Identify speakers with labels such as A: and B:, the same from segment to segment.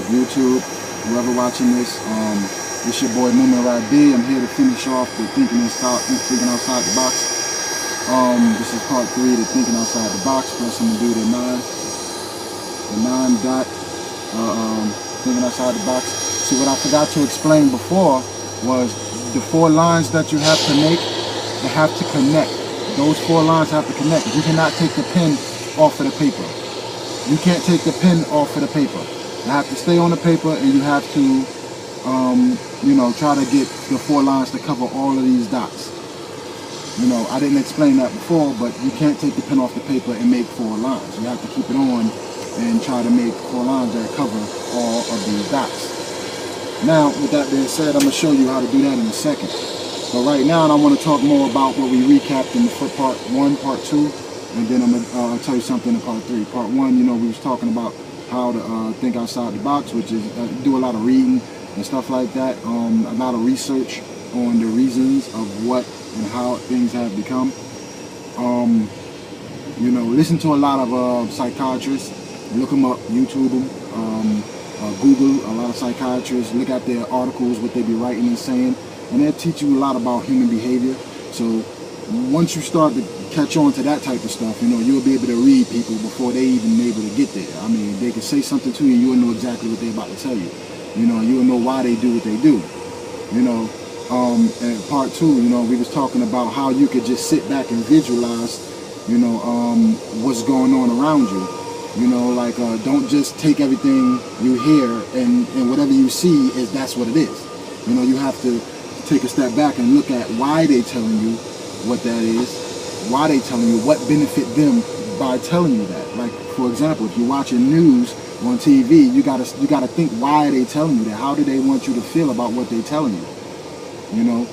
A: Facebook, YouTube, whoever watching this. It's your boy Moomin Rad B. I'm here to finish off the thinking outside the box. This is part 3, the thinking outside the box. First I'm gonna do the nine dot thinking outside the box. See, what I forgot to explain before was the 4 lines that you have to make, they have to connect. Those 4 lines have to connect. You cannot take the pen off of the paper. You can't take the pen off of the paper. You have to stay on the paper, and you have to, you know, try to get the 4 lines to cover all of these dots. You know, I didn't explain that before, but you can't take the pen off the paper and make 4 lines. You have to keep it on and try to make 4 lines that cover all of these dots. Now, with that being said, I'm going to show you how to do that in a second. But right now, I want to talk more about what we recapped in the part 1, part 2, and then I'm going to tell you something in part 3. Part 1, you know, we was talking about how to think outside the box, which is do a lot of reading and stuff like that, a lot of research on the reasons of what and how things have become. You know, listen to a lot of psychiatrists, look them up, YouTube them, Google a lot of psychiatrists, look at their articles, what they be writing and saying, and they'll teach you a lot about human behavior. So once you start to catch on to that type of stuff, you know, you'll be able to read people before they even able to get there. I mean, they can say something to you and you'll know exactly what they're about to tell you. You know, you'll know why they do what they do. You know, and part 2, you know, we was talking about how you could just sit back and visualize, you know, what's going on around you. You know, like, don't just take everything you hear and whatever you see is that's what it is. You know, you have to take a step back and look at why they telling you what that is, why they telling you, what benefit them by telling you that. Like, for example, if you're watching news on TV, you gotta think, why are they telling you that? How do they want you to feel about what they're telling you? You know,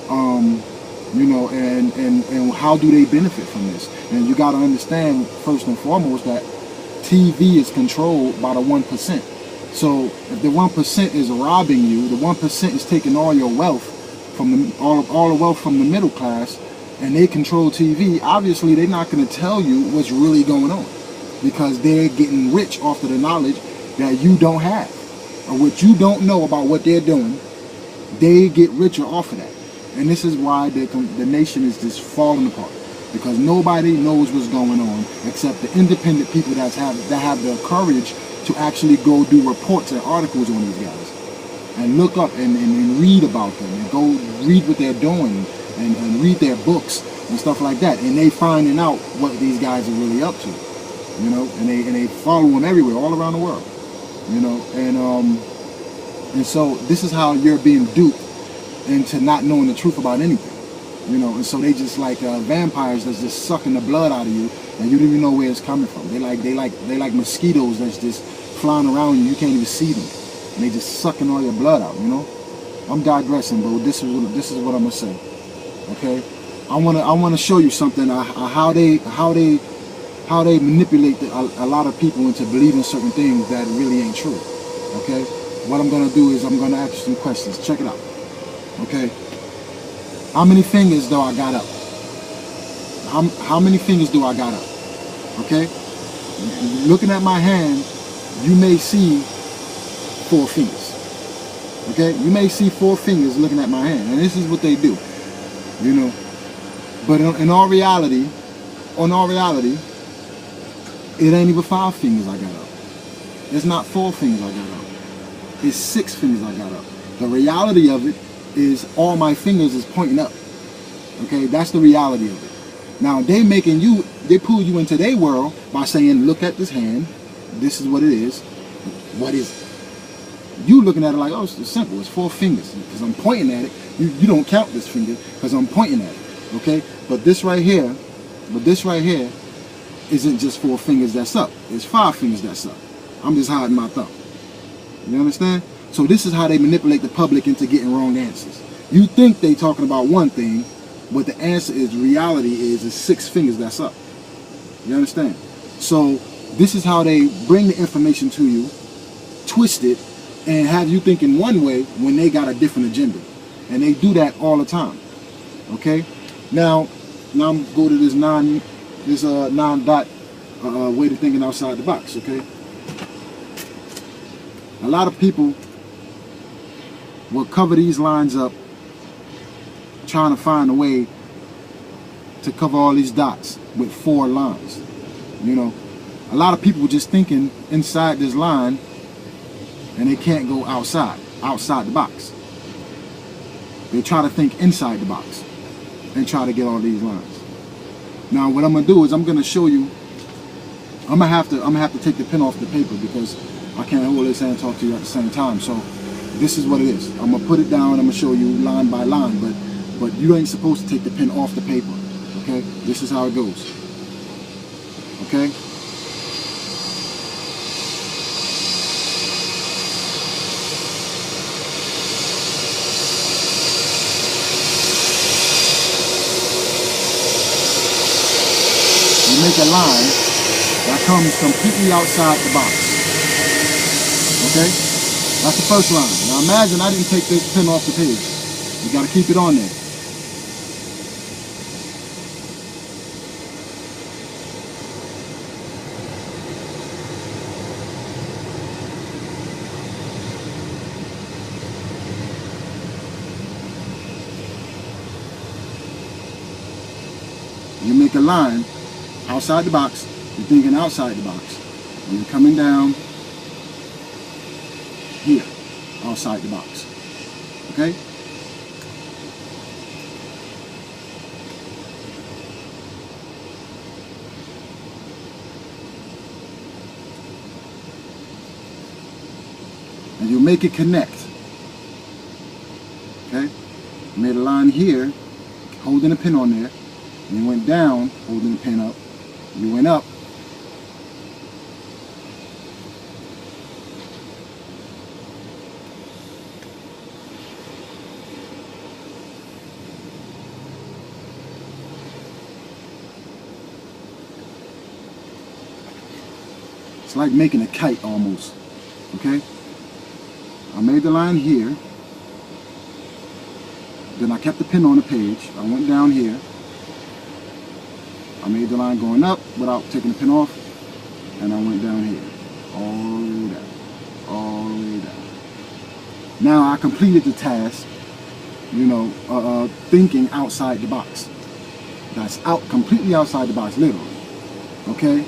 A: and how do they benefit from this? And you gotta understand first and foremost that TV is controlled by the 1%. So if the 1% is robbing you, the 1% is taking all your wealth from all the wealth from the middle class, and they control TV. Obviously, they're not going to tell you what's really going on because they're getting rich off of the knowledge that you don't have, or what you don't know about what they're doing. They get richer off of that, and this is why the nation is just falling apart. Because nobody knows what's going on except the independent people that have the courage to actually go do reports and articles on these guys and look up and read about them and go read what they're doing and read their books and stuff like that, and they finding out what these guys are really up to, you know, and they follow them everywhere, all around the world, you know, and so this is how you're being duped into not knowing the truth about anything. You know, and so they just like vampires that's just sucking the blood out of you, and you don't even know where it's coming from. They like mosquitoes that's just flying around you. You can't even see them, and they just sucking all your blood out. You know, I'm digressing, but this is what I'm gonna say. Okay, I wanna show you something how they manipulate a lot of people into believing certain things that really ain't true. Okay, what I'm gonna do is I'm gonna ask you some questions. Check it out. Okay. How many fingers do I got up? How many fingers do I got up? Okay? Looking at my hand, you may see 4 fingers. Okay? You may see 4 fingers looking at my hand. And this is what they do. You know? But in all reality, it ain't even 5 fingers I got up. It's not 4 fingers I got up. It's 6 fingers I got up. The reality of it is all my fingers is pointing up. Okay, that's the reality of it. Now they pull you into their world by saying, look at this hand, this is what it is. What is it? You looking at it like, oh, it's simple, it's 4 fingers because I'm pointing at it. You don't count this finger because I'm pointing at it. Okay, but this right here isn't just 4 fingers that's up, it's 5 fingers that's up. I'm just hiding my thumb. You understand? So this is how they manipulate the public into getting wrong answers. You think they talking about one thing, but the answer is, reality is 6 fingers that's up. You understand? So this is how they bring the information to you, twist it, and have you thinking one way when they got a different agenda. And they do that all the time. Okay? Now I'm go to this non-dot way of thinking outside the box, okay? A lot of people will cover these lines up trying to find a way to cover all these dots with 4 lines. You know, a lot of people just thinking inside this line and they can't go outside the box. They try to think inside the box and try to get all these lines. Now what I'm gonna do is I'm gonna show you. I'm gonna have to take the pen off the paper because I can't hold this and talk to you at the same time. So this is what it is. I'm gonna put it down. I'm gonna show you line by line, but you ain't supposed to take the pen off the paper. Okay, this is how it goes. Okay. You make a line that comes completely outside the box. Okay? That's the first line. Now imagine I didn't take this pen off the page. You gotta keep it on there. You make a line outside the box. You're thinking outside the box. And you're coming down here, outside the box. Okay? And you make it connect. Okay? You made a line here, holding a pin on there. You went down, holding the pin up. You went up. It's like making a kite almost. Okay? I made the line here. Then I kept the pin on the page. I went down here. I made the line going up without taking the pin off, and I went down here, all the way down, all the way down. Now I completed the task, you know, thinking outside the box. That's out, completely outside the box, literally, okay?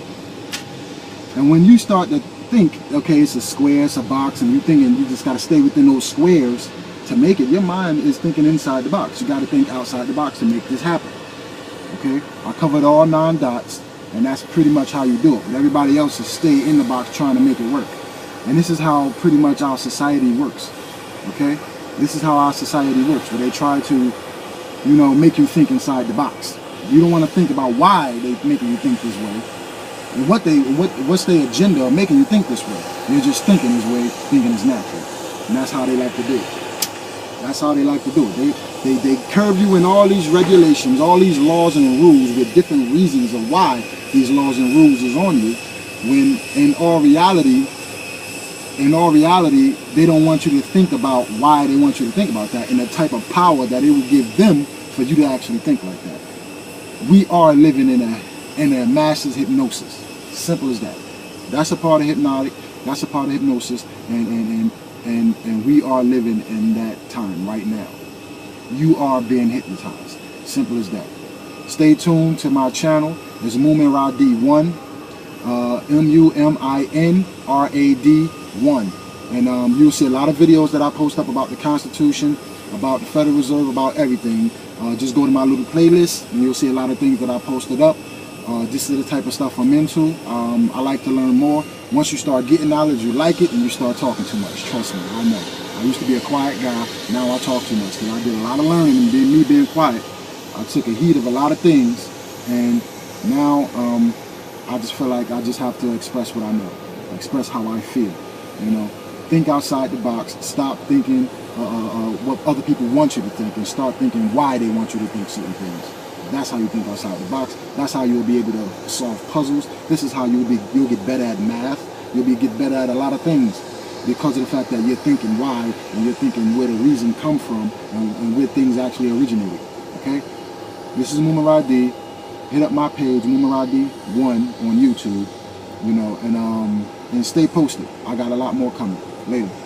A: And when you start to think, okay, it's a square, it's a box, and you're thinking you just got to stay within those squares to make it, your mind is thinking inside the box. You got to think outside the box to make this happen. Okay, I covered all 9 dots, and that's pretty much how you do it. But everybody else is stay in the box trying to make it work. And this is how pretty much our society works. Okay, this is how our society works, where they try to, you know, make you think inside the box. You don't want to think about why they're making you think this way, and what's their agenda of making you think this way. They're just thinking this way, thinking it's natural, and that's how they like to do it. That's how they like to do it. They curve you in all these regulations, all these laws and rules with different reasons of why these laws and rules is on you, when in all reality, they don't want you to think about why they want you to think about that and the type of power that it will give them for you to actually think like that. We are living in a master's hypnosis. Simple as that. That's a part of hypnotic, that's a part of hypnosis, and we are living in that time right now. You are being hypnotized. Simple as that. Stay tuned to my channel. It's Mumin Radi 1, MUMINRAD 1, and you'll see a lot of videos that I post up about the Constitution, about the Federal Reserve, about everything. Just go to my little playlist, and you'll see a lot of things that I posted up. This is the type of stuff I'm into. I like to learn more. Once you start getting knowledge, you like it, and you start talking too much. Trust me, I know. I used to be a quiet guy. Now I talk too much because I did a lot of learning, and me being quiet, I took a heat of a lot of things, and now I just feel like I just have to express what I know, express how I feel. You know, think outside the box. Stop thinking what other people want you to think, and start thinking why they want you to think certain things. That's how you think outside the box. That's how you'll be able to solve puzzles. This is how you'll get better at math. You'll get better at a lot of things because of the fact that you're thinking why, and you're thinking where the reason come from, and where things actually originated. Okay? This is Mumin Radi. Hit up my page, Mumin Radi 1 on YouTube. You know, and stay posted. I got a lot more coming. Later.